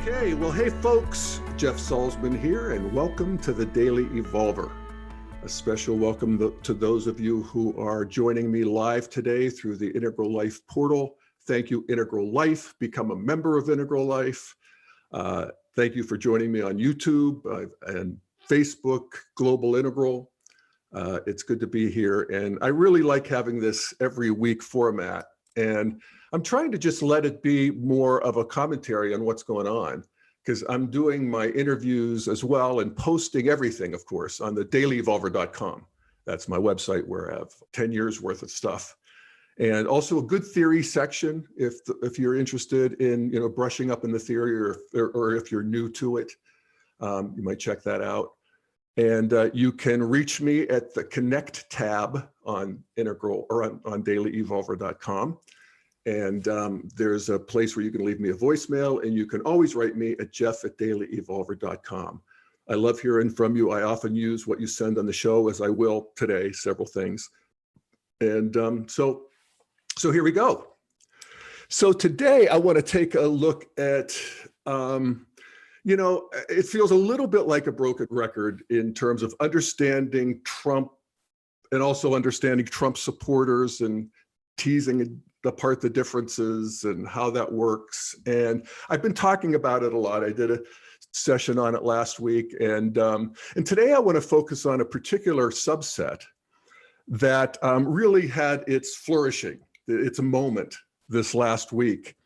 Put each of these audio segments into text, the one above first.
Okay, well, hey folks, Jeff Salzman here, and welcome to the Daily Evolver. A special welcome to those of you who are joining me live today through the Integral Life portal. Thank you, Integral Life. Become a member of Integral Life. Thank you for joining me on YouTube and Facebook, Global Integral. It's good to be here, and I really like having this every week format. And I'm trying to just let it be more of a commentary on what's going on, because I'm doing my interviews as well and posting everything, of course, on the dailyevolver.com. That's my website where I have 10 years worth of stuff. And also a good theory section if you're interested in brushing up in the theory, or if you're new to it, you might check that out. And you can reach me at the Connect tab on Integral or on dailyevolver.com. And there's a place where you can leave me a voicemail, and you can always write me at jeff@dailyevolver.com. I love hearing from you. I often use what you send on the show, as I will today, several things. And so here we go. So today I want to take a look at, it feels a little bit like a broken record in terms of understanding Trump and also understanding Trump supporters and teasing apart the differences and how that works. And I've been talking about it a lot. I did a session on it last week. And today I want to focus on a particular subset that really had its flourishing, its moment this last week.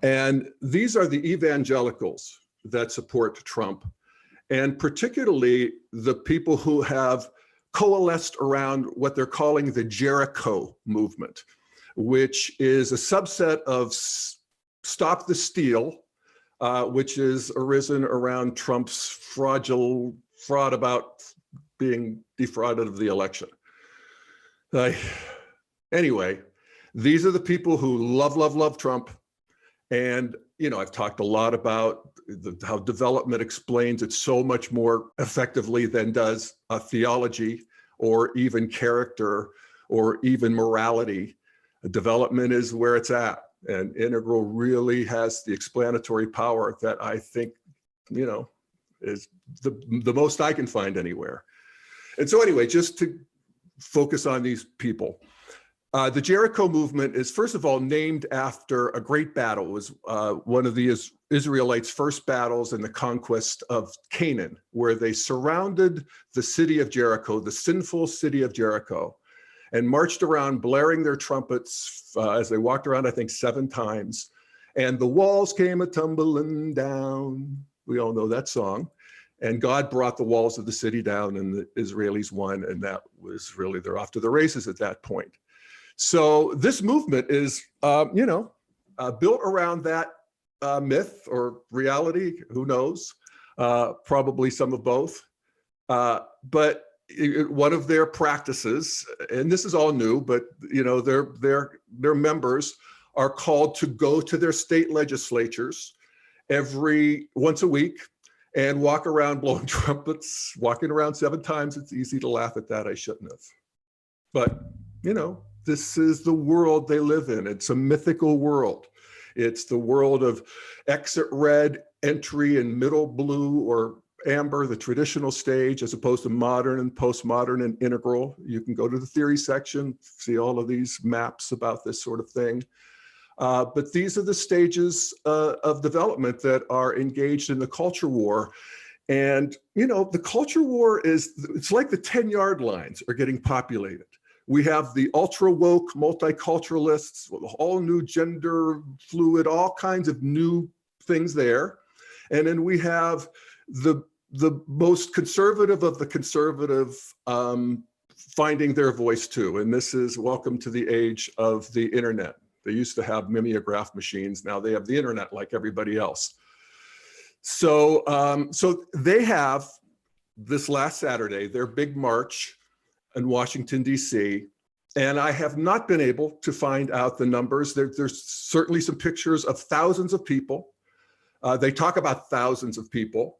And these are the evangelicals that support Trump, and particularly the people who have coalesced around what they're calling the Jericho movement, which is a subset of Stop the Steal, which is arisen around Trump's fraud about being defrauded of the election. Anyway, these are the people who love Trump. And, I've talked a lot about how development explains it so much more effectively than does theology or even character or even morality. Development is where it's at, and Integral really has the explanatory power that I think, is the most I can find anywhere. And so anyway, just to focus on these people. The Jericho movement is, first of all, named after a great battle. It was one of the Israelites' first battles in the conquest of Canaan, where they surrounded the city of Jericho, the sinful city of Jericho, and marched around blaring their trumpets as they walked around, I think 7 times. And the walls came a-tumbling down. We all know that song. And God brought the walls of the city down, and the Israelis won. And that was really, they're off to the races at that point. So this movement is, built around that myth or reality, who knows, probably some of both. But one of their practices, and this is all new, but their members are called to go to their state legislatures once a week and walk around blowing trumpets, walking around 7 times. It's easy to laugh at that. I shouldn't have. But, this is the world they live in. It's a mythical world. It's the world of exit red, entry in middle blue or amber, the traditional stage, as opposed to modern and postmodern and integral. You can go to the theory section, see all of these maps about this sort of thing. But these are the stages of development that are engaged in the culture war. And, the culture war it's like the 10-yard lines are getting populated. We have the ultra woke multiculturalists, all new gender fluid, all kinds of new things there. And then we have the most conservative of the conservative finding their voice too. And this is welcome to the age of the internet. They used to have mimeograph machines. Now they have the internet like everybody else. So they have this last Saturday, their big march in Washington, D.C. And I have not been able to find out the numbers. There's certainly some pictures of thousands of people. They talk about thousands of people.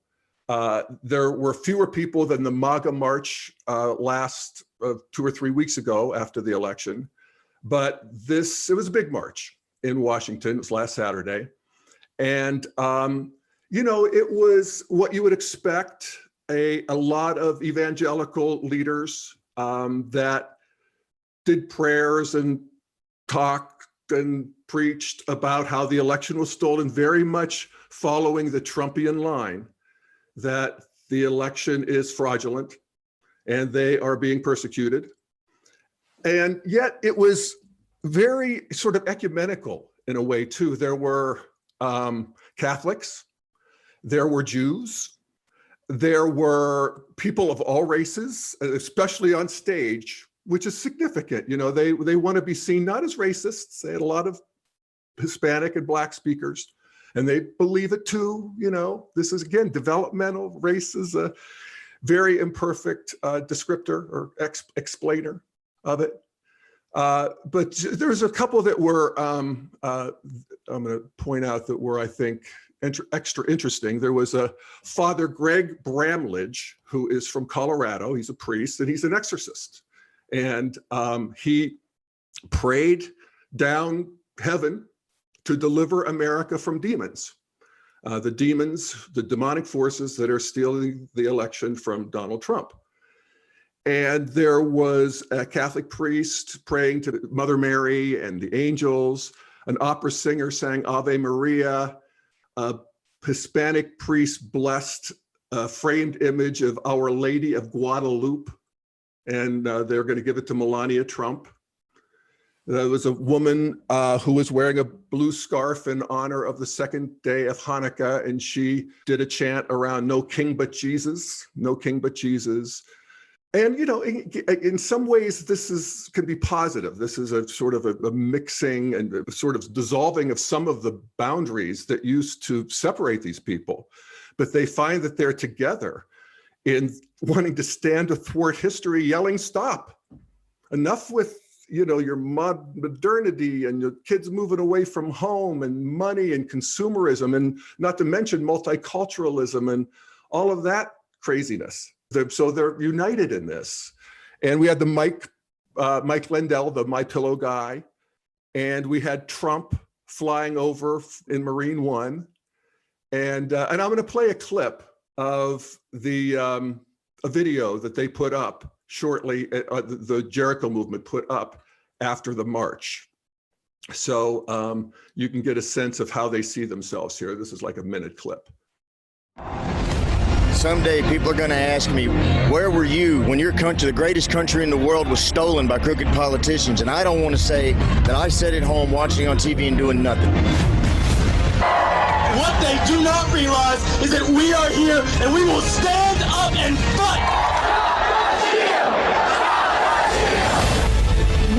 There were fewer people than the MAGA march last 2 or 3 weeks ago after the election. But it was a big march in Washington. It was last Saturday. And It was what you would expect. A lot of evangelical leaders that did prayers and talked and preached about how the election was stolen, very much following the Trumpian line that the election is fraudulent and they are being persecuted. And yet it was very sort of ecumenical in a way too. There were Catholics, there were Jews, there were people of all races, especially on stage, which is significant. They want to be seen not as racists. They had a lot of Hispanic and Black speakers, and they believe it too. This is, again, developmental. Race is a very imperfect descriptor or explainer of it. But there's a couple that were, I'm going to point out that were, I think, extra interesting. There was a Father Greg Bramlage, who is from Colorado. He's a priest and he's an exorcist. And he prayed down heaven to deliver America from demons. The demons, the demonic forces that are stealing the election from Donald Trump. And there was a Catholic priest praying to Mother Mary and the angels. An opera singer sang Ave Maria. A Hispanic priest blessed a framed image of Our Lady of Guadalupe, and they're going to give it to Melania Trump. There was a woman who was wearing a blue scarf in honor of the second day of Hanukkah, and she did a chant around "No King but Jesus, no King but Jesus." And, in some ways, this can be positive. This is a sort of a mixing and a sort of dissolving of some of the boundaries that used to separate these people. But they find that they're together in wanting to stand athwart history, yelling, "Stop! Enough with, your modernity and your kids moving away from home and money and consumerism, and not to mention multiculturalism and all of that craziness." So they're united in this. And we had the Mike Lindell, the My Pillow guy, and we had Trump flying over in Marine One. And I'm going to play a clip of a video that they put up shortly, the Jericho movement put up after the march. So you can get a sense of how they see themselves here. This is like a minute clip. Someday people are going to ask me, where were you when your country, the greatest country in the world, was stolen by crooked politicians? And I don't want to say that I sat at home watching on TV and doing nothing. What they do not realize is that we are here and we will stand up and fight.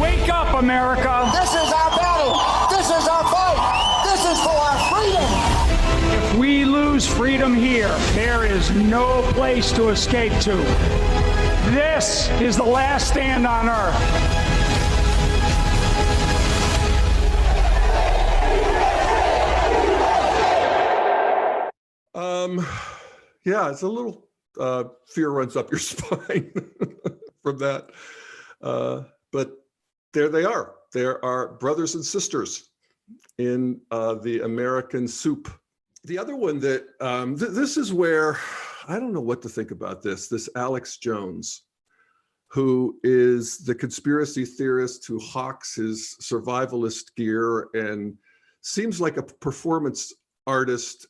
Wake up, America. This is our battle. This is our fight. This is for our freedom. If we lose freedom here, there is no place to escape to. This is the last stand on earth. Yeah, it's a little fear runs up your spine from that. But there they are. There are brothers and sisters in the American soup. The other one that, this is where, I don't know what to think about this Alex Jones, who is the conspiracy theorist who hawks his survivalist gear and seems like a performance artist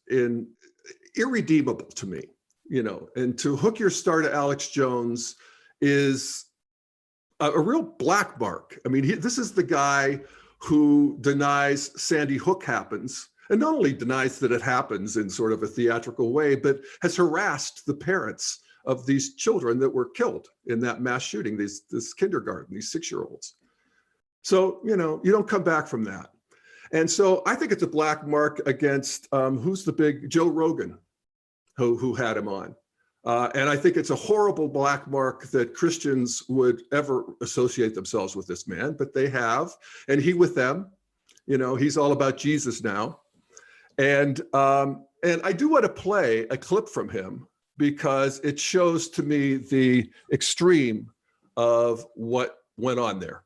irredeemable to me, and to hook your star to Alex Jones is a real black mark. I mean, this is the guy who denies Sandy Hook happens, and not only denies that it happens in sort of a theatrical way, but has harassed the parents of these children that were killed in that mass shooting, this kindergarten, these 6-year-olds. So, you don't come back from that. And so I think it's a black mark against, who's the big, Joe Rogan, who had him on. And I think it's a horrible black mark that Christians would ever associate themselves with this man, but they have, and he with them. He's all about Jesus now. And I do want to play a clip from him because it shows to me the extreme of what went on there.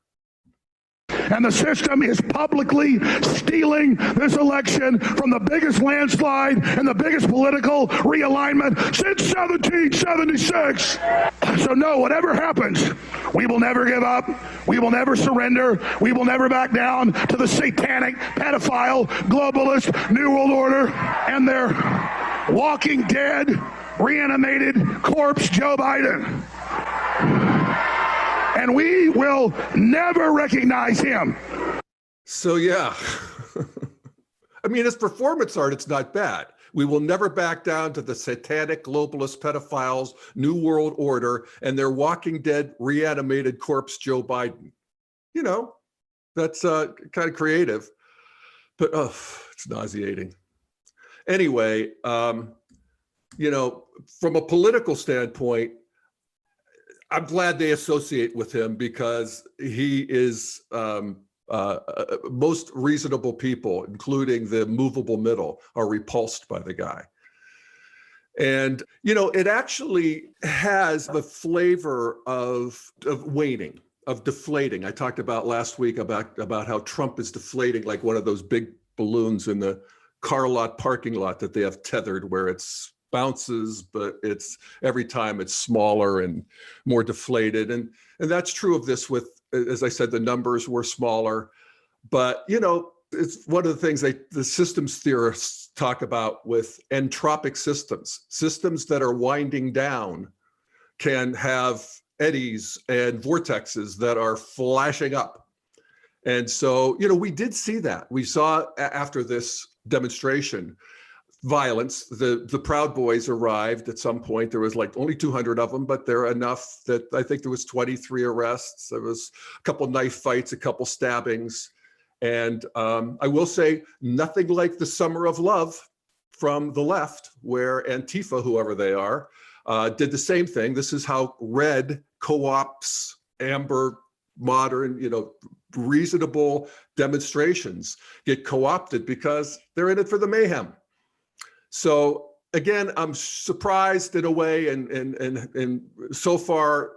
and the system is publicly stealing this election from the biggest landslide and the biggest political realignment since 1776. So no, whatever happens, we will never give up. We will never surrender. We will never back down to the satanic, pedophile, globalist, New World Order and their walking dead, reanimated corpse, Joe Biden. And we will never recognize him. So, yeah. I mean, as performance art, it's not bad. We will never back down to the satanic, globalist, pedophiles, New World Order, and their walking dead, reanimated corpse, Joe Biden. You know, that's kind of creative, but it's nauseating. Anyway, you know, from a political standpoint, I'm glad they associate with him because he is most reasonable people, including the movable middle, are repulsed by the guy. And, you know, it actually has the flavor of waning, of deflating. I talked about last week about how Trump is deflating like one of those big balloons in the car lot parking lot that they have tethered where it's bounces, but it's every time it's smaller and more deflated. And that's true of this with, as I said, the numbers were smaller, but you know, it's one of the things the systems theorists talk about with entropic systems that are winding down can have eddies and vortexes that are flashing up. And so, you know, we did see that. We saw after this demonstration, violence. The Proud Boys arrived at some point. There was like only 200 of them, but there are enough that I think there was 23 arrests. There was a couple knife fights, a couple stabbings. And I will say nothing like the Summer of Love from the left, where Antifa, whoever they are, did the same thing. This is how red co-ops, amber, modern, you know, reasonable demonstrations get co-opted because they're in it for the mayhem. So again, I'm surprised in a way, and so far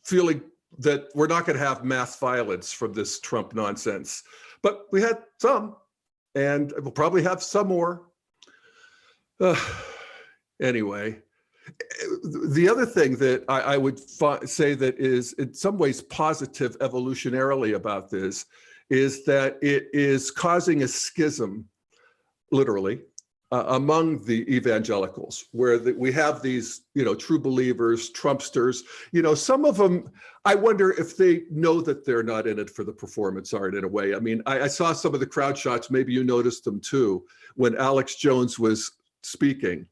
feeling that we're not going to have mass violence from this Trump nonsense. But we had some, and we'll probably have some more. Anyway, the other thing that I would say that is in some ways positive evolutionarily about this is that it is causing a schism, literally, among the evangelicals, where we have these, you know, true believers, Trumpsters. You know, some of them, I wonder if they know that they're not in it for the performance art in a way. I mean, I saw some of the crowd shots, maybe you noticed them too, when Alex Jones was speaking.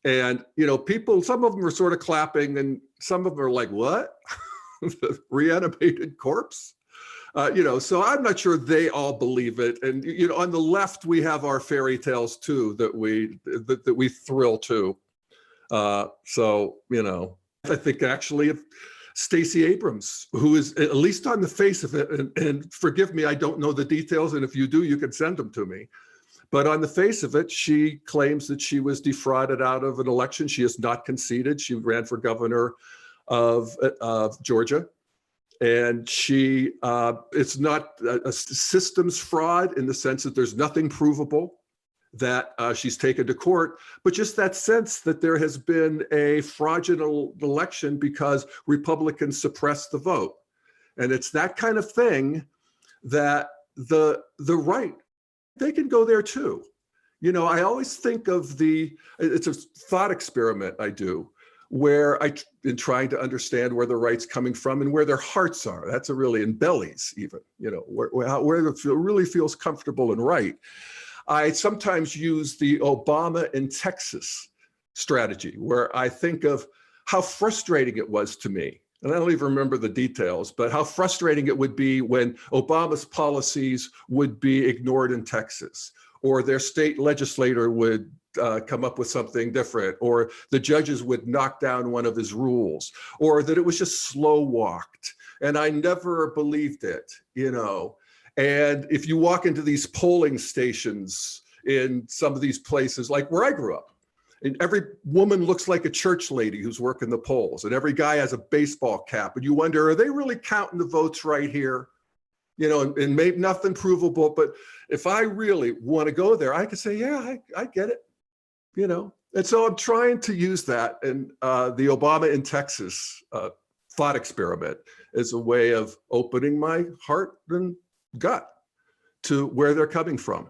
And, you know, people, some of them were sort of clapping and some of them are like, what? The reanimated corpse? You know, so I'm not sure they all believe it. And, you know, on the left, we have our fairy tales too, that we thrill to. So, you know, I think actually if Stacey Abrams, who is at least on the face of it, and forgive me, I don't know the details. And if you do, you can send them to me. But on the face of it, she claims that she was defrauded out of an election. She has not conceded. She ran for governor of Georgia. And she, it's not a systems fraud in the sense that there's nothing provable that she's taken to court, but just that sense that there has been a fraudulent election because Republicans suppressed the vote. And it's that kind of thing that the right, they can go there too. You know, I always think of it's a thought experiment I do, where in trying to understand where the right's coming from and where their hearts are. That's in bellies even, you know, where it really feels comfortable and right. I sometimes use the Obama in Texas strategy, where I think of how frustrating it was to me. And I don't even remember the details, but how frustrating it would be when Obama's policies would be ignored in Texas, or their state legislator would come up with something different, or the judges would knock down one of his rules, or that it was just slow walked. And I never believed it, you know. And if you walk into these polling stations in some of these places, like where I grew up, and every woman looks like a church lady who's working the polls, and every guy has a baseball cap, and you wonder, are they really counting the votes right here? and maybe nothing provable, but if I really want to go there, I could say, yeah, I get it, And so I'm trying to use that and the Obama in Texas thought experiment as a way of opening my heart and gut to where they're coming from.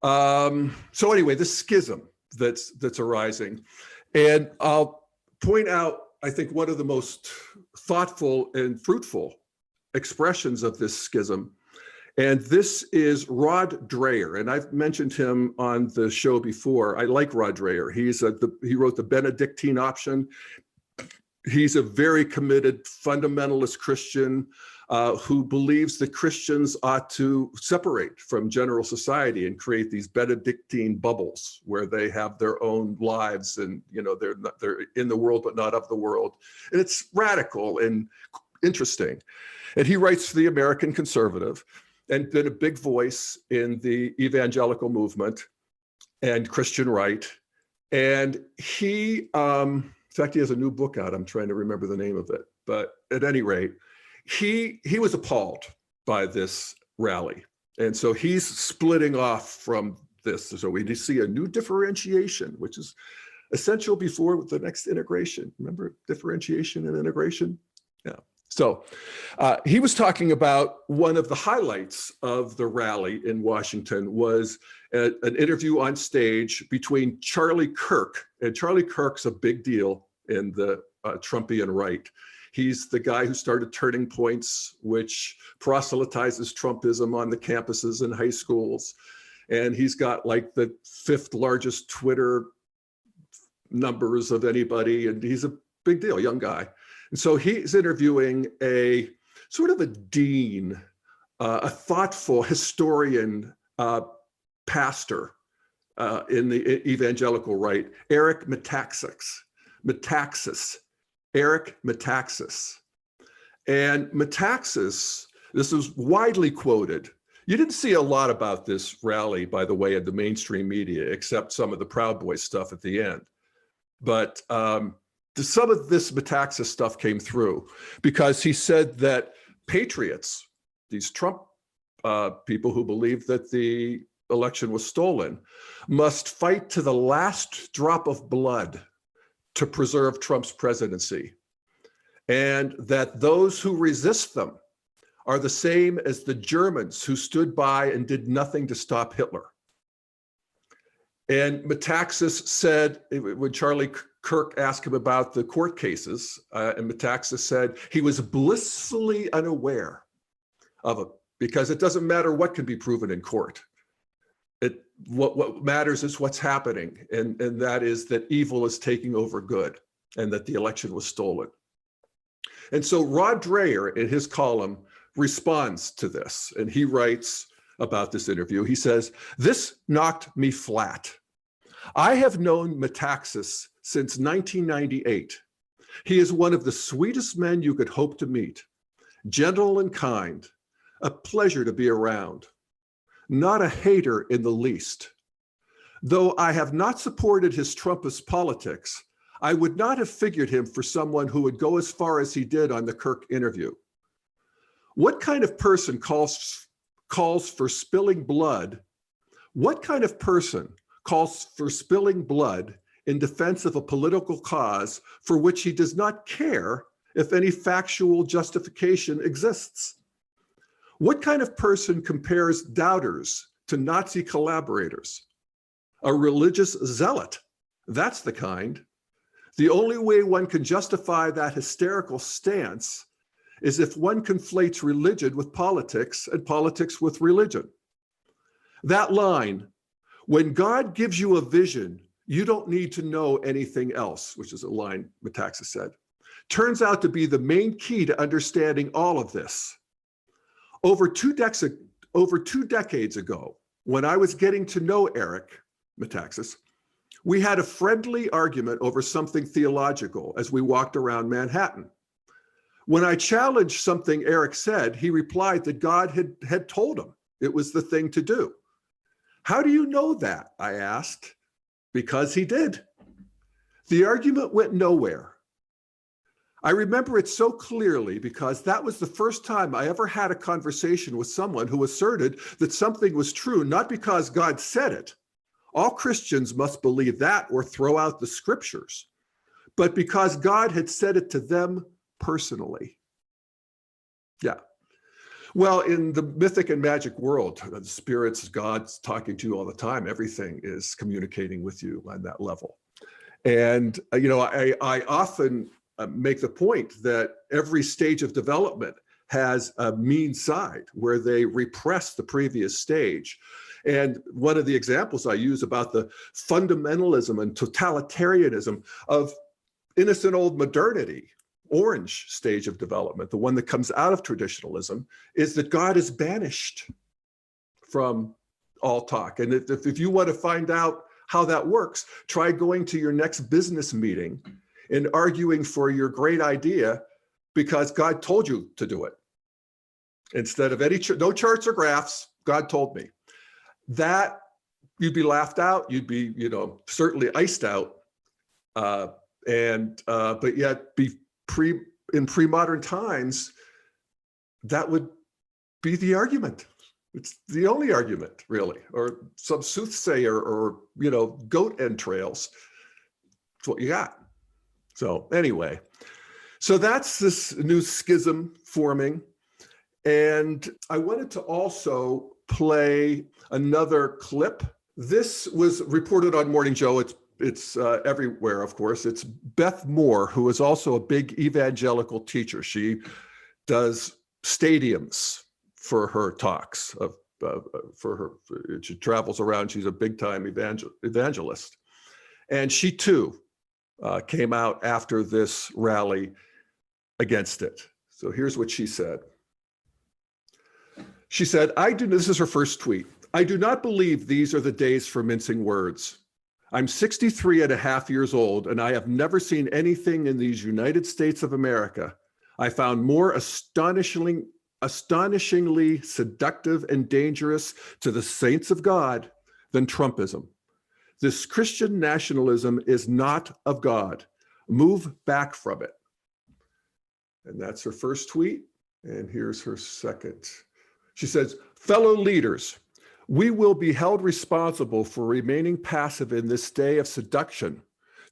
So anyway, this schism that's arising, and I'll point out, I think, one of the most thoughtful and fruitful expressions of this schism. And this is Rod Dreher, and I've mentioned him on the show before. I like Rod Dreher. He wrote the Benedictine Option. He's a very committed fundamentalist Christian who believes that Christians ought to separate from general society and create these Benedictine bubbles where they have their own lives and they're in the world but not of the world. And it's radical and interesting. And he writes for the American Conservative and been a big voice in the evangelical movement and Christian right. And he, in fact, he has a new book out. I'm trying to remember the name of it. But at any rate, he was appalled by this rally. And so he's splitting off from this. So we see a new differentiation, which is essential before the next integration. Remember differentiation and integration? Yeah. So he was talking about one of the highlights of the rally in Washington was an interview on stage between Charlie Kirk, and Charlie Kirk's a big deal in the Trumpian right. He's the guy who started Turning Points, which proselytizes Trumpism on the campuses in high schools. And he's got like the 5th largest Twitter numbers of anybody. And he's a big deal, young guy. And so he's interviewing a sort of a dean, a thoughtful historian, pastor in the evangelical right, Eric Metaxas. Eric Metaxas. And Metaxas, this is widely quoted. You didn't see a lot about this rally, by the way, in the mainstream media, except some of the Proud Boys stuff at the end. But some of this Metaxas stuff came through because he said that patriots, these Trump people who believe that the election was stolen, must fight to the last drop of blood to preserve Trump's presidency, and that those who resist them are the same as the Germans who stood by and did nothing to stop Hitler. And Metaxas said, when Charlie Kirk asked him about the court cases, and Metaxas said he was blissfully unaware of it because it doesn't matter what can be proven in court. What matters is what's happening, and that is that evil is taking over good and that the election was stolen. And so Rod Dreher, in his column, responds to this, and he writes about this interview. He says, "This knocked me flat. I have known Metaxas since 1998. He is one of the sweetest men you could hope to meet, gentle and kind, a pleasure to be around. Not a hater in the least. Though I have not supported his Trumpist politics, I would not have figured him for someone who would go as far as he did on the Kirk interview. What kind of person calls for spilling blood? What kind of person calls for spilling blood in defense of a political cause for which he does not care if any factual justification exists? What kind of person compares doubters to Nazi collaborators? A religious zealot, that's the kind. The only way one can justify that hysterical stance is if one conflates religion with politics and politics with religion. That line, when God gives you a vision, you don't need to know anything else, which is a line Metaxas said, turns out to be the main key to understanding all of this. Over two decades ago, when I was getting to know Eric Metaxas, we had a friendly argument over something theological as we walked around Manhattan. When I challenged something Eric said, he replied that God had told him it was the thing to do. How do you know that? I asked. Because he did. The argument went nowhere. I remember it so clearly because that was the first time I ever had a conversation with someone who asserted that something was true, not because God said it. All Christians must believe that or throw out the scriptures, but because God had said it to them personally. Yeah. Well, in the mythic and magic world, the spirits, God's talking to you all the time. Everything is communicating with you on that level. And, I often make the point that every stage of development has a mean side where they repress the previous stage. And one of the examples I use about the fundamentalism and totalitarianism of innocent old modernity, orange stage of development, the one that comes out of traditionalism, is that God is banished from all talk. And if you want to find out how that works, try going to your next business meeting and arguing for your great idea because God told you to do it. Instead of no charts or graphs, God told me. That you'd be laughed out, you'd be, certainly iced out, but yet in pre-modern times, that would be the argument. It's the only argument, really, or some soothsayer or, goat entrails. It's what you got. So anyway, so that's this new schism forming. And I wanted to also play another clip. This was reported on Morning Joe. It's everywhere, of course. It's Beth Moore, who is also a big evangelical teacher. She does stadiums for her talks. She travels around. She's a big-time evangelist. And she, too, came out after this rally against it. So here's what she said. She said, this is her first tweet. I do not believe these are the days for mincing words. I'm 63 and a half years old, and I have never seen anything in these United States of America I found more astonishingly seductive and dangerous to the saints of God than Trumpism. This Christian nationalism is not of God. Move back from it. And that's her first tweet. And here's her second. She says, fellow leaders, we will be held responsible for remaining passive in this day of seduction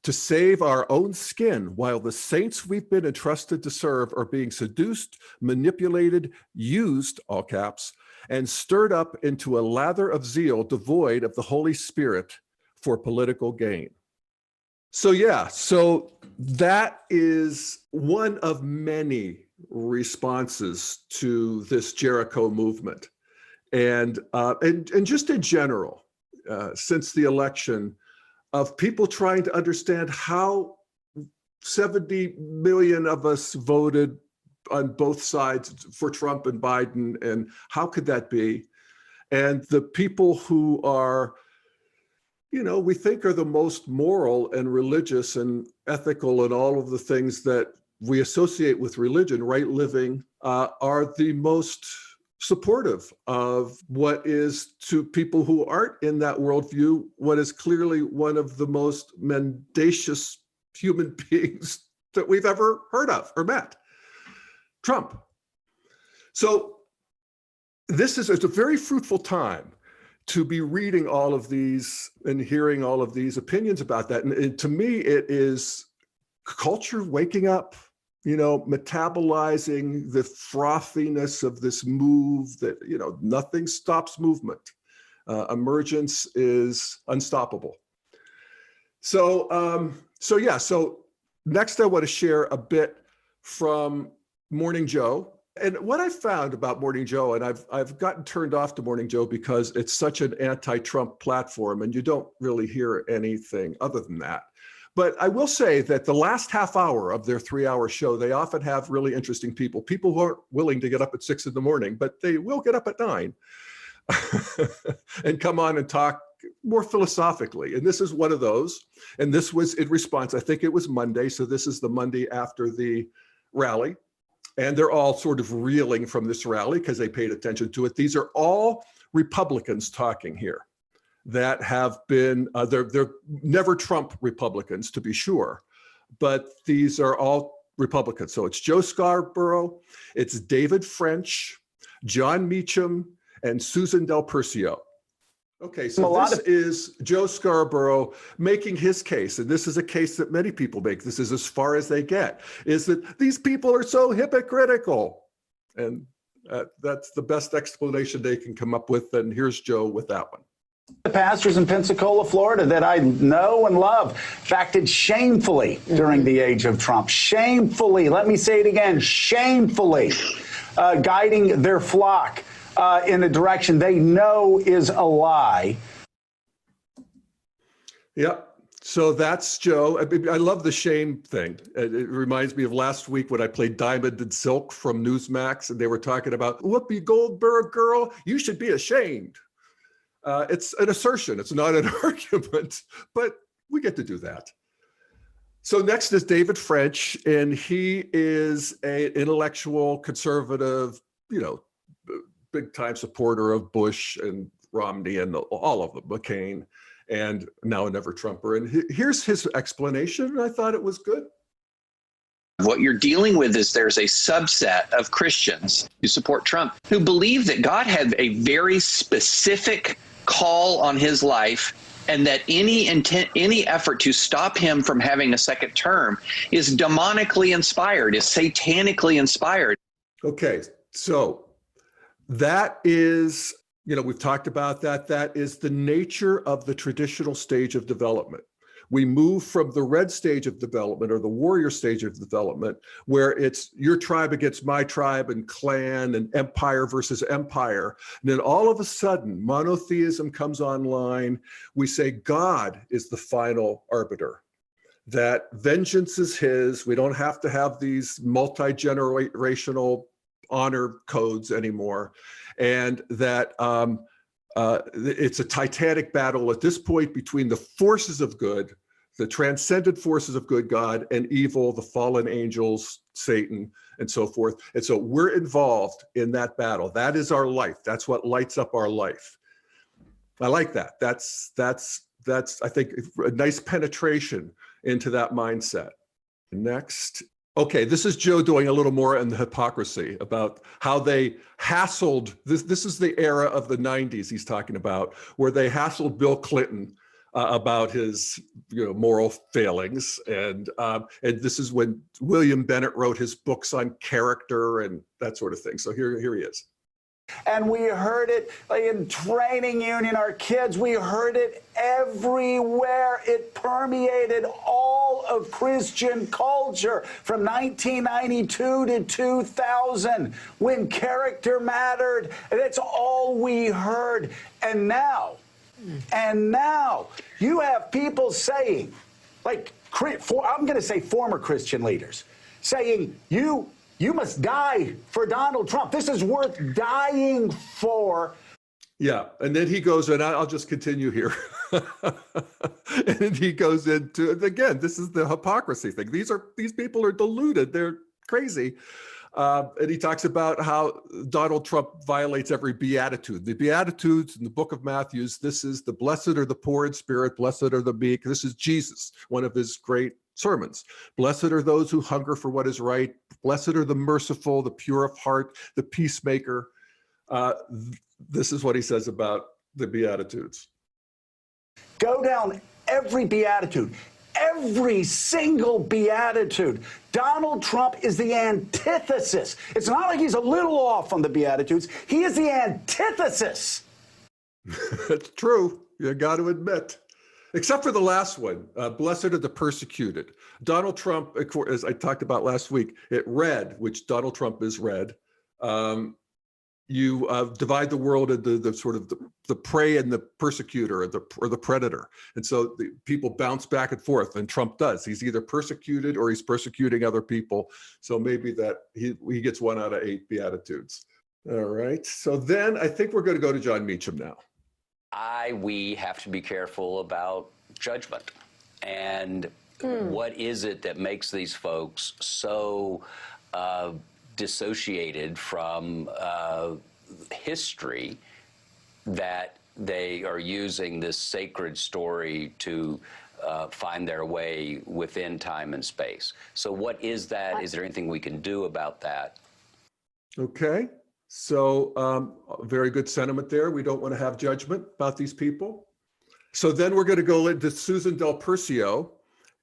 to save our own skin while the saints we've been entrusted to serve are being seduced, manipulated, used, all caps, and stirred up into a lather of zeal devoid of the Holy Spirit for political gain. So that is one of many responses to this Jericho movement. And just in general, since the election, of people trying to understand how 70 million of us voted on both sides for Trump and Biden, and how could that be? And the people who are, we think are the most moral and religious and ethical and all of the things that we associate with religion, right living, are the most supportive of what is, to people who aren't in that worldview, what is clearly one of the most mendacious human beings that we've ever heard of or met, Trump. So it's a very fruitful time to be reading all of these and hearing all of these opinions about that. And to me, it is culture waking up, metabolizing the frothiness of this move that, nothing stops movement. Emergence is unstoppable. So next I want to share a bit from Morning Joe. And what I found about Morning Joe, and I've gotten turned off to Morning Joe because it's such an anti-Trump platform and you don't really hear anything other than that. But I will say that the last half hour of their 3-hour show, they often have really interesting people who aren't willing to get up at 6 in.the morning, but they will get up at 9 and come on and talk more philosophically. And this is one of those. And this was in response, I think it was Monday. So this is the Monday after the rally. And they're all sort of reeling from this rally because they paid attention to it. These are all Republicans talking here that have been, they're never Trump Republicans, to be sure, but these are all Republicans. So it's Joe Scarborough, it's David French, John Meacham, and Susan Del Percio. Okay, so this is Joe Scarborough making his case, and this is a case that many people make. This is as far as they get, is that these people are so hypocritical. And that's the best explanation they can come up with, and here's Joe with that one. The pastors in Pensacola, Florida, that I know and love, acted shamefully during the age of Trump. Shamefully, let me say it again, shamefully, guiding their flock in a direction they know is a lie. Yeah. So that's Joe. I love the shame thing. It reminds me of last week when I played Diamond and Silk from Newsmax, and they were talking about, Whoopi Goldberg, girl, you should be ashamed. It's an assertion. It's not an argument, but we get to do that. So next is David French, and he is an intellectual conservative, big time supporter of Bush and Romney and all of them, McCain, and now a never Trumper. And here's his explanation, and I thought it was good. What you're dealing with is there's a subset of Christians who support Trump who believe that God had a very specific call on his life, and that any effort to stop him from having a second term is demonically inspired, is satanically inspired. Okay, so that is, we've talked about that. That is the nature of the traditional stage of development. We move from the red stage of development, or the warrior stage of development, where it's your tribe against my tribe and clan and empire versus empire. And then all of a sudden, monotheism comes online. We say God is the final arbiter, that vengeance is his. We don't have to have these multi-generational honor codes anymore. And that it's a titanic battle at this point between the forces of good, the transcendent forces of good, God, and evil, the fallen angels, Satan, and so forth. And so we're involved in that battle. That is our life. That's what lights up our life. I like that. That's I think, a nice penetration into that mindset. Next. Okay, this is Joe doing a little more in the hypocrisy about how they hassled, this is the era of the 90s he's talking about, where they hassled Bill Clinton about his moral failings. And this is when William Bennett wrote his books on character and that sort of thing. So here he is. And we heard it in training union, our kids, we heard it everywhere. It permeated all of Christian culture from 1992 to 2000, when character mattered. That's all we heard. And now you have people saying, like, I'm going to say former Christian leaders, saying, you must die for Donald Trump. This is worth dying for. Yeah, and then he goes, and I'll just continue here. And then he goes into, again, this is the hypocrisy thing. These people are deluded. They're crazy. And he talks about how Donald Trump violates every beatitude. The beatitudes in the book of Matthew, this is the blessed are the poor in spirit, blessed are the meek. This is Jesus, one of his great sermons. Blessed are those who hunger for what is right. Blessed are the merciful, the pure of heart, the peacemaker. This is what he says about the Beatitudes. Go down every beatitude, every single beatitude. Donald Trump is the antithesis. It's not like he's a little off on the Beatitudes. He is the antithesis. It's true. You got to admit. Except for the last one, blessed are the persecuted. Donald Trump, as I talked about last week, it red, which Donald Trump is red. You divide the world into the sort of the prey and the persecutor, or the predator. And so the people bounce back and forth, and Trump does. He's either persecuted or he's persecuting other people. So maybe that he gets 1 out of 8 Beatitudes. All right. So then I think we're going to go to John Meacham now. We have to be careful about judgment. And what is it that makes these folks so dissociated from history that they are using this sacred story to find their way within time and space. So what is that? Is there anything we can do about that? Okay. So very good sentiment there. We don't want to have judgment about these people. So then we're going to go into Susan Del Percio,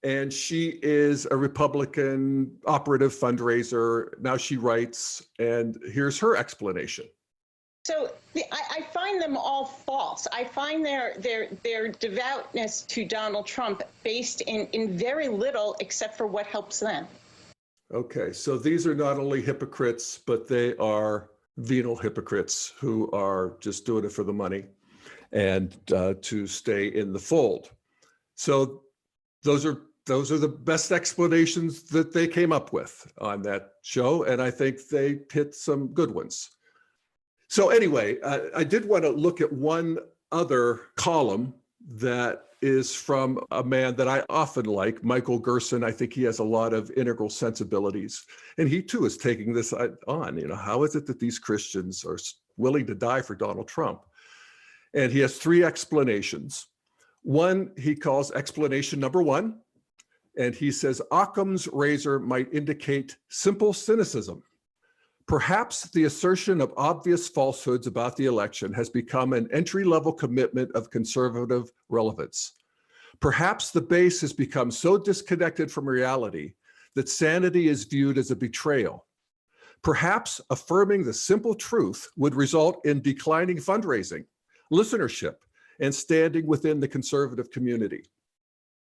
and she is a Republican operative fundraiser. Now she writes, and here's her explanation. So I find them all false. I find their devoutness to Donald Trump based in very little except for what helps them. Okay, so these are not only hypocrites, but they are venal hypocrites who are just doing it for the money and to stay in the fold. So those are the best explanations that they came up with on that show, and I think they hit some good ones. So anyway, I did want to look at one other column that is from a man that I often like, Michael Gerson. I think he has a lot of integral sensibilities, and he too is taking this on. You know, how is it that these Christians are willing to die for Donald Trump? And he has three explanations. One he calls explanation number one, and he says Occam's razor might indicate simple cynicism. Perhaps the assertion of obvious falsehoods about the election has become an entry-level commitment of conservative relevance. Perhaps the base has become so disconnected from reality that sanity is viewed as a betrayal. Perhaps affirming the simple truth would result in declining fundraising, listenership, and standing within the conservative community.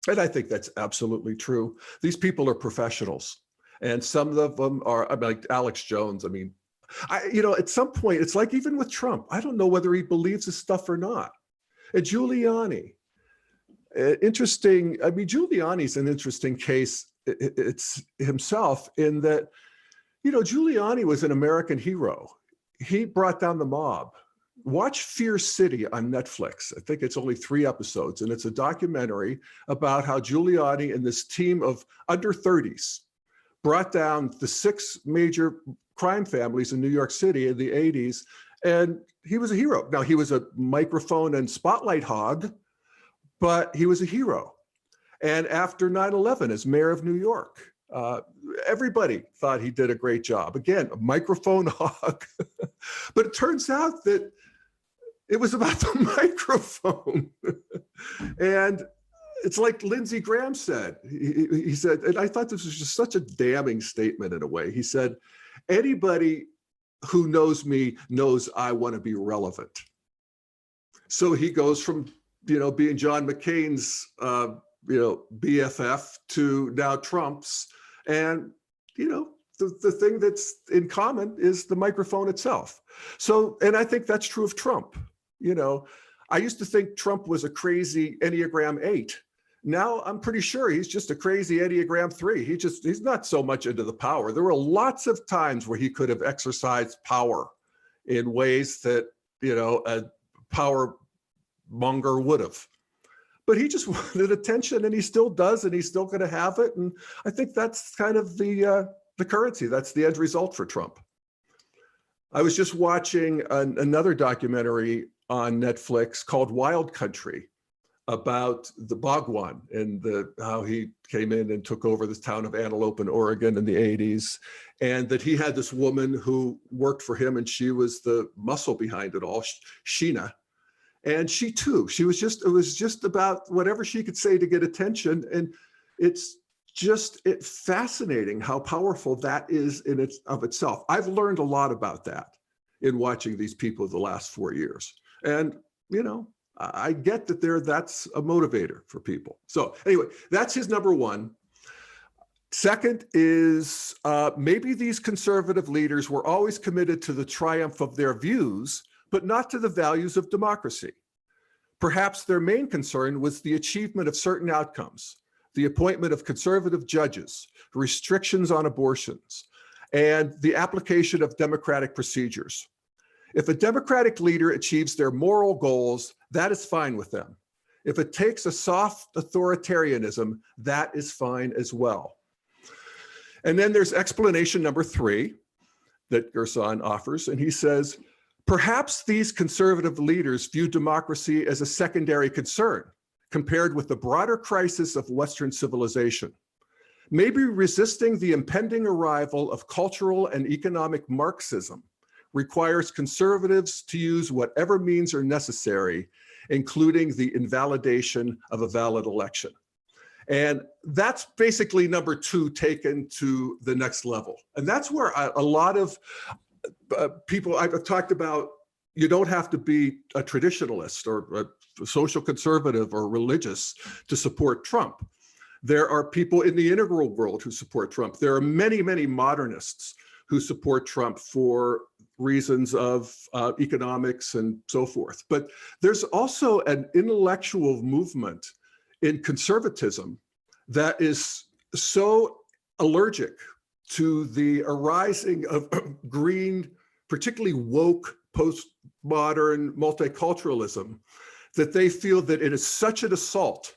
And I think that's absolutely true. These people are professionals. And some of them are, like Alex Jones. I mean, at some point, it's like even with Trump, I don't know whether he believes his stuff or not. And Giuliani, interesting. I mean, Giuliani's an interesting case. It's himself in that, Giuliani was an American hero. He brought down the mob. Watch Fear City on Netflix. I think it's only 3 episodes, and it's a documentary about how Giuliani and this team of under 30s brought down the 6 major crime families in New York City in the 80s, and he was a hero. Now, he was a microphone and spotlight hog, but he was a hero. And after 9/11, as mayor of New York, everybody thought he did a great job. Again, a microphone hog. But it turns out that it was about the microphone. And it's like Lindsey Graham said. He said, and I thought this was just such a damning statement in a way. He said, anybody who knows me knows I want to be relevant. So he goes from, being John McCain's, BFF to now Trump's. And, the thing that's in common is the microphone itself. So, and I think that's true of Trump. I used to think Trump was a crazy Enneagram 8. Now I'm pretty sure he's just a crazy Enneagram 3. He's not so much into the power. There were lots of times where he could have exercised power in ways that, a power monger would have. But he just wanted attention, and he still does, and he's still going to have it. And I think that's kind of the currency. That's the end result for Trump. I was just watching another documentary on Netflix called Wild Country about the Bhagwan and how he came in and took over this town of Antelope in Oregon in the 80s, and that he had this woman who worked for him, and she was the muscle behind it all, Sheena. And she too, it was just about whatever she could say to get attention. And it's just fascinating how powerful that is in of itself. I've learned a lot about that in watching these people the last 4 years. And, I get that that's a motivator for people. So anyway, that's his number one. Second is maybe these conservative leaders were always committed to the triumph of their views, but not to the values of democracy. Perhaps their main concern was the achievement of certain outcomes, the appointment of conservative judges, restrictions on abortions, and the application of democratic procedures. If a democratic leader achieves their moral goals, that is fine with them. If it takes a soft authoritarianism, that is fine as well. And then there's explanation number 3 that Gerson offers, and he says, perhaps these conservative leaders view democracy as a secondary concern, compared with the broader crisis of Western civilization. Maybe resisting the impending arrival of cultural and economic Marxism requires conservatives to use whatever means are necessary, including the invalidation of a valid election. And that's basically number two taken to the next level. And that's where a lot of people, I've talked about, you don't have to be a traditionalist or a social conservative or religious to support Trump. There are people in the integral world who support Trump. There are many, many modernists who support Trump for reasons of economics and so forth. But there's also an intellectual movement in conservatism that is so allergic to the arising of green, particularly woke, postmodern multiculturalism, that they feel that it is such an assault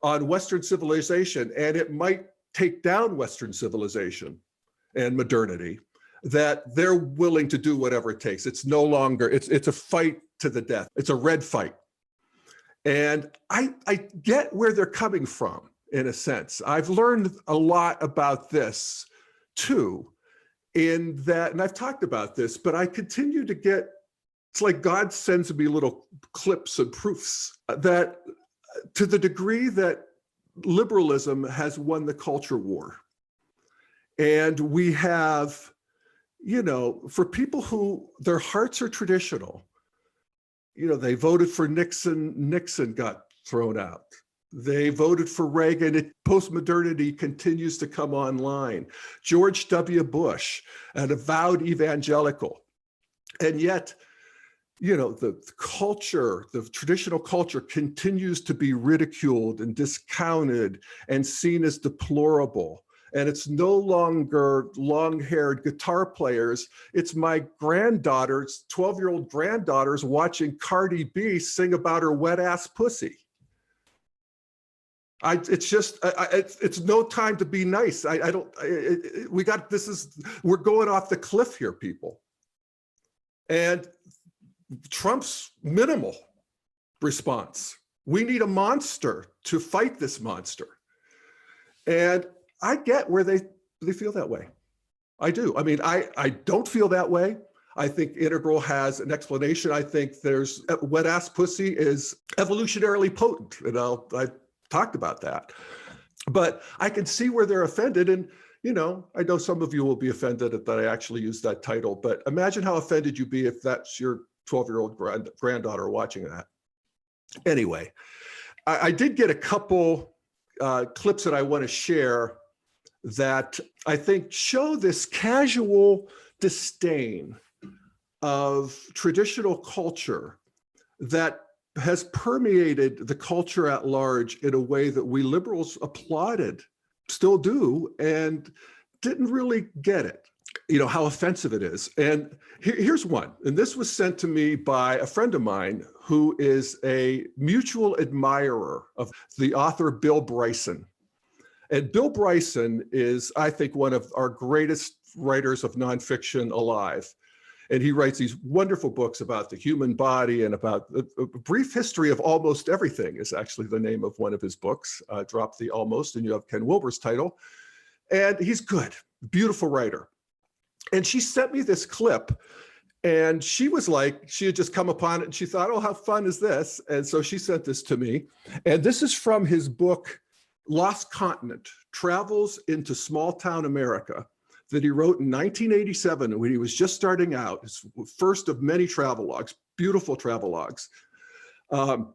on Western civilization, and it might take down Western civilization and modernity, that they're willing to do whatever it takes. It's no longer, it's a fight to the death. It's a red fight. And I get where they're coming from, in a sense. I've learned a lot about this too, in that, and I've talked about this, but I continue to get, it's like God sends me little clips and proofs that to the degree that liberalism has won the culture war. And we have, you know, for people who their hearts are traditional, you know, they voted for Nixon, Nixon got thrown out. They voted for Reagan. Postmodernity continues to come online. George W. Bush, an avowed evangelical. And yet, you know, the culture, the traditional culture continues to be ridiculed and discounted and seen as deplorable. And it's no longer long-haired guitar players. It's my granddaughter's, 12-year-old granddaughter's watching Cardi B sing about her wet-ass pussy. It's just, it's no time to be nice. We're going off the cliff here, people. And Trump's minimal response. We need a monster to fight this monster. And I get where they feel that way. I do. I mean, I don't feel that way. I think integral has an explanation. I think there's wet ass pussy is evolutionarily potent. You know, I talked about that. But I can see where they're offended. And, you know, I know some of you will be offended that I actually used that title, but imagine how offended you'd be if that's your 12-year-old granddaughter watching that. Anyway, I did get a couple clips that I want to share that I think show this casual disdain of traditional culture that has permeated the culture at large in a way that we liberals applauded, still do, and didn't really get it, you know, how offensive it is. And here's one, and this was sent to me by a friend of mine who is a mutual admirer of the author Bill Bryson. And Bill Bryson is, I think, one of our greatest writers of nonfiction alive. And he writes these wonderful books about the human body and about a brief history of almost everything is actually the name of one of his books. Drop the almost, and you have Ken Wilber's title. And he's good, beautiful writer. And she sent me this clip, and she was like, she had just come upon it and she thought, oh, how fun is this? And so she sent this to me. And this is from his book, Lost Continent, Travels into Small Town America, that he wrote in 1987 when he was just starting out, his first of many travelogues, beautiful travelogues. And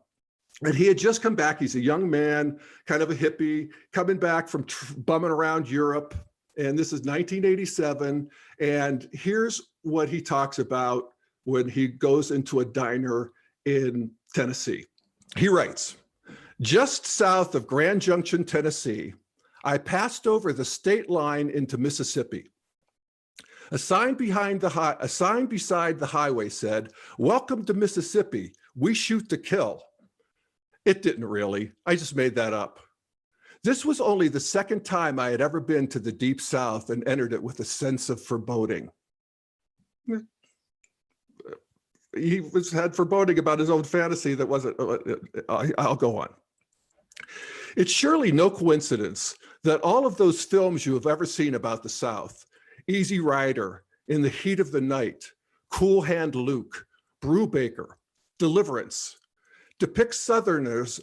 he had just come back. He's a young man, kind of a hippie, coming back from bumming around Europe. And this is 1987. And here's what he talks about when he goes into a diner in Tennessee. He writes, just south of Grand Junction, Tennessee, I passed over the state line into Mississippi. A sign beside the highway said, welcome to Mississippi. We shoot to kill. It didn't really. I just made that up. This was only the second time I had ever been to the Deep South and entered it with a sense of foreboding. He had foreboding about his own fantasy that wasn't, I'll go on. It's surely no coincidence that all of those films you have ever seen about the South, Easy Rider, In the Heat of the Night, Cool Hand Luke, Brubaker, Deliverance, depict Southerners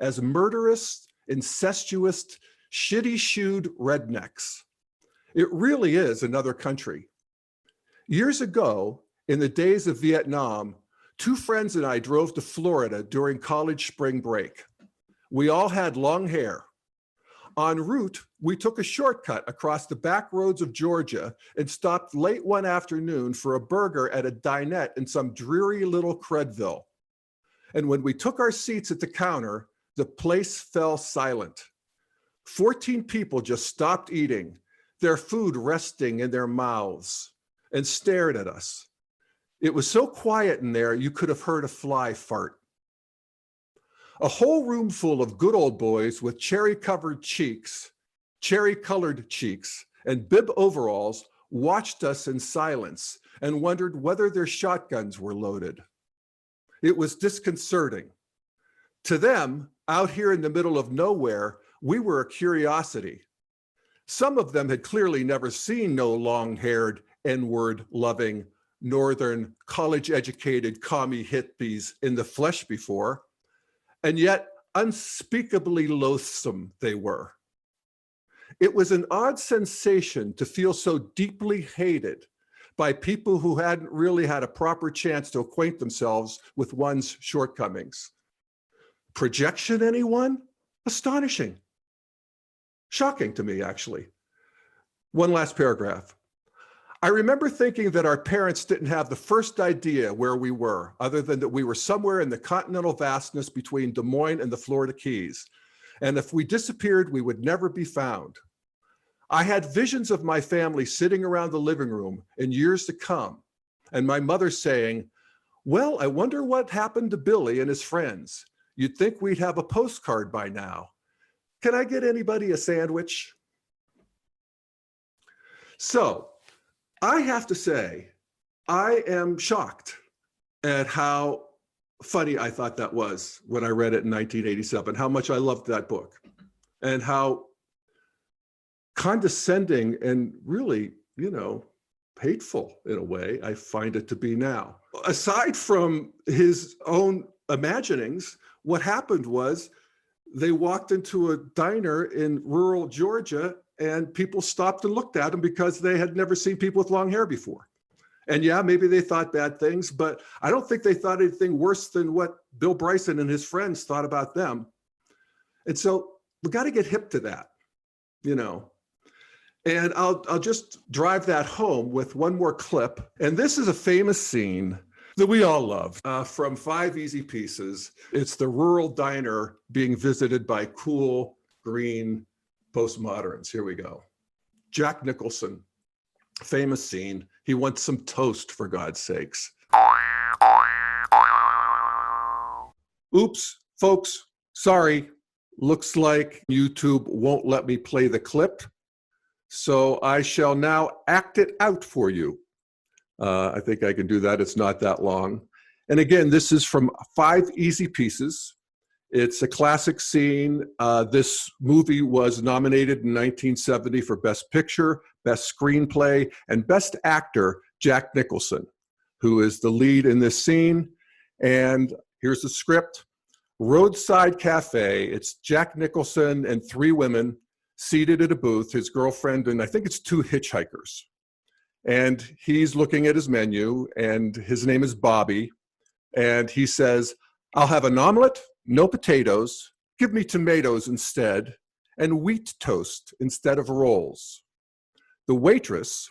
as murderous, incestuous, shitty-shoed rednecks. It really is another country. Years ago, in the days of Vietnam, 2 friends and I drove to Florida during college spring break. We all had long hair. En route, we took a shortcut across the back roads of Georgia and stopped late one afternoon for a burger at a dinette in some dreary little Credville. And when we took our seats at the counter, the place fell silent. 14 people just stopped eating, their food resting in their mouths, and stared at us. It was so quiet in there, you could have heard a fly fart. A whole room full of good old boys with cherry-colored cheeks, and bib overalls watched us in silence and wondered whether their shotguns were loaded. It was disconcerting. To them, out here in the middle of nowhere, we were a curiosity. Some of them had clearly never seen no long-haired, N-word loving, northern, college-educated commie hippies in the flesh before, and yet unspeakably loathsome they were. It was an odd sensation to feel so deeply hated by people who hadn't really had a proper chance to acquaint themselves with one's shortcomings. Projection, anyone? Astonishing. Shocking to me, actually. One last paragraph. I remember thinking that our parents didn't have the first idea where we were, other than that we were somewhere in the continental vastness between Des Moines and the Florida Keys. And if we disappeared, we would never be found. I had visions of my family sitting around the living room in years to come, and my mother saying, well, I wonder what happened to Billy and his friends. You'd think we'd have a postcard by now. Can I get anybody a sandwich? So, I have to say, I am shocked at how funny I thought that was when I read it in 1987, how much I loved that book, and how condescending and really, hateful in a way I find it to be now. Aside from his own imaginings, what happened was they walked into a diner in rural Georgia and people stopped and looked at him because they had never seen people with long hair before. And yeah, maybe they thought bad things, but I don't think they thought anything worse than what Bill Bryson and his friends thought about them. And so we got to get hip to that, And I'll just drive that home with one more clip. And this is a famous scene that we all love from 5 Easy Pieces. It's the rural diner being visited by cool, green postmoderns. Here we go. Jack Nicholson, famous scene. He wants some toast, for God's sakes. Oops, folks, sorry. Looks like YouTube won't let me play the clip. So I shall now act it out for you. I think I can do that. It's not that long. And again, this is from 5 Easy Pieces. It's a classic scene. This movie was nominated in 1970 for Best Picture, Best Screenplay, and Best Actor, Jack Nicholson, who is the lead in this scene. And here's the script. Roadside cafe. It's Jack Nicholson and 3 women seated at a booth, his girlfriend, and I think it's 2 hitchhikers. And he's looking at his menu, and his name is Bobby. And he says, I'll have an omelet, no potatoes, give me tomatoes instead, and wheat toast instead of rolls. The waitress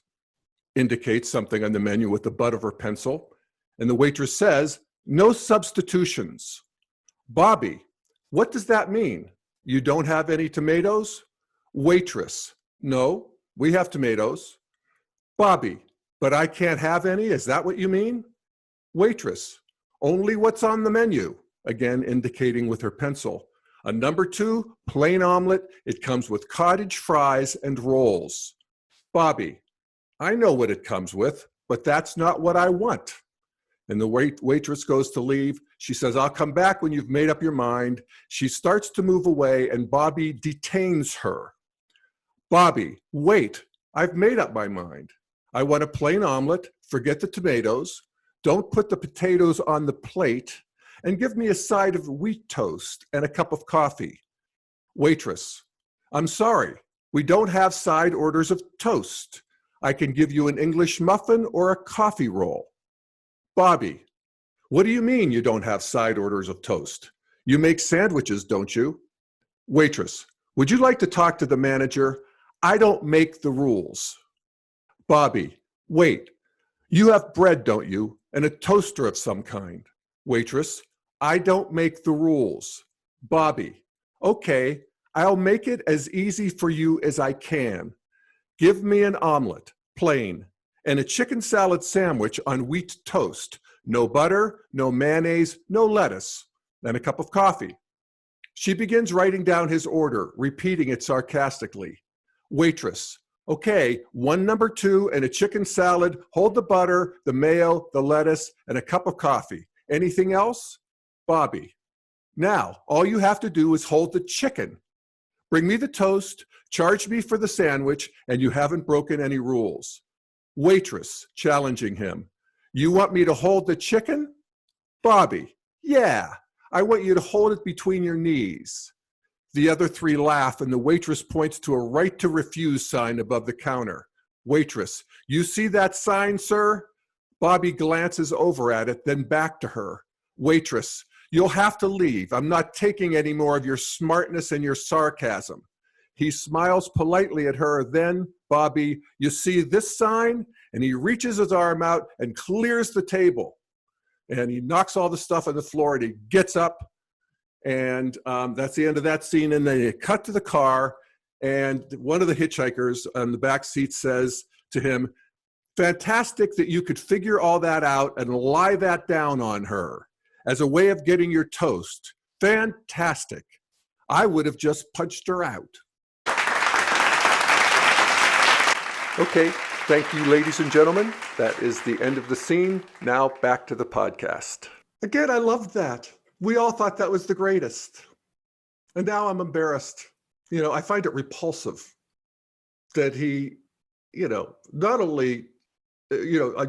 indicates something on the menu with the butt of her pencil, and the waitress says, no substitutions. Bobby, what does that mean? You don't have any tomatoes? Waitress, no, we have tomatoes. Bobby, but I can't have any, is that what you mean? Waitress, only what's on the menu, again indicating with her pencil. A number 2, plain omelet, it comes with cottage fries and rolls. Bobby, I know what it comes with, but that's not what I want. And the waitress goes to leave. She says, I'll come back when you've made up your mind. She starts to move away, and Bobby detains her. Bobby, wait, I've made up my mind. I want a plain omelet, forget the tomatoes, don't put the potatoes on the plate, and give me a side of wheat toast and a cup of coffee. Waitress, I'm sorry, we don't have side orders of toast. I can give you an English muffin or a coffee roll. Bobby, what do you mean you don't have side orders of toast? You make sandwiches, don't you? Waitress, would you like to talk to the manager? I don't make the rules. Bobby, wait, you have bread, don't you? And a toaster of some kind. Waitress, I don't make the rules. Bobby, okay, I'll make it as easy for you as I can. Give me an omelet, plain, and a chicken salad sandwich on wheat toast. No butter, no mayonnaise, no lettuce, and a cup of coffee. She begins writing down his order, repeating it sarcastically. Waitress, okay, 1 number 2 and a chicken salad, hold the butter, the mayo, the lettuce, and a cup of coffee. Anything else? Bobby, now all you have to do is hold the chicken. Bring me the toast, charge me for the sandwich, and you haven't broken any rules. Waitress, challenging him, you want me to hold the chicken? Bobby, yeah, I want you to hold it between your knees. The other 3 laugh, and the waitress points to a right to refuse sign above the counter. Waitress, you see that sign, sir? Bobby glances over at it, then back to her. Waitress, you'll have to leave. I'm not taking any more of your smartness and your sarcasm. He smiles politely at her. Then, Bobby, you see this sign? And he reaches his arm out and clears the table. And he knocks all the stuff on the floor, and he gets up. And that's the end of that scene. And then they cut to the car, and one of the hitchhikers on the back seat says to him, fantastic that you could figure all that out and lie that down on her as a way of getting your toast. Fantastic. I would have just punched her out. Okay, thank you, ladies and gentlemen. That is the end of the scene. Now back to the podcast. Again, I loved that. We all thought that was the greatest. And now I'm embarrassed. You know, I find it repulsive that he, not only,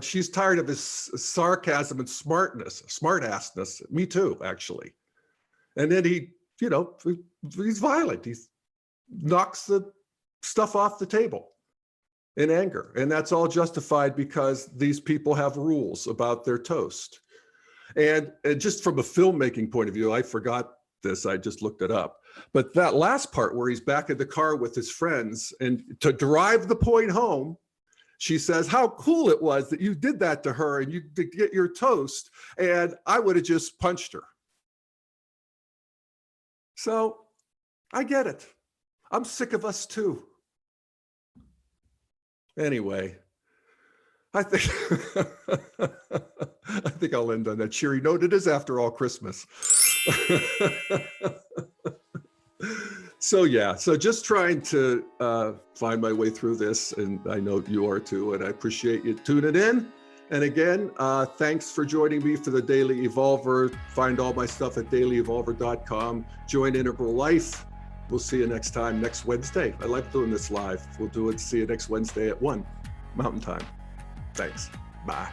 she's tired of his sarcasm and smartassness. Me too, actually. And then he's violent. He knocks the stuff off the table in anger. And that's all justified because these people have rules about their toast. And just from a filmmaking point of view, I forgot this, I just looked it up. But that last part where he's back in the car with his friends, and to drive the point home, she says how cool it was that you did that to her and you could get your toast, and I would have just punched her. So I get it. I'm sick of us too. Anyway, I think I'll end on that cheery note. It is, after all, Christmas. So just trying to find my way through this, and I know you are too, and I appreciate you tuning in. And again, thanks for joining me for the Daily Evolver. Find all my stuff at dailyevolver.com. Join Integral Life. We'll see you next time, next Wednesday. I like doing this live. We'll do it. See you next Wednesday at 1 Mountain Time. Thanks. Bye.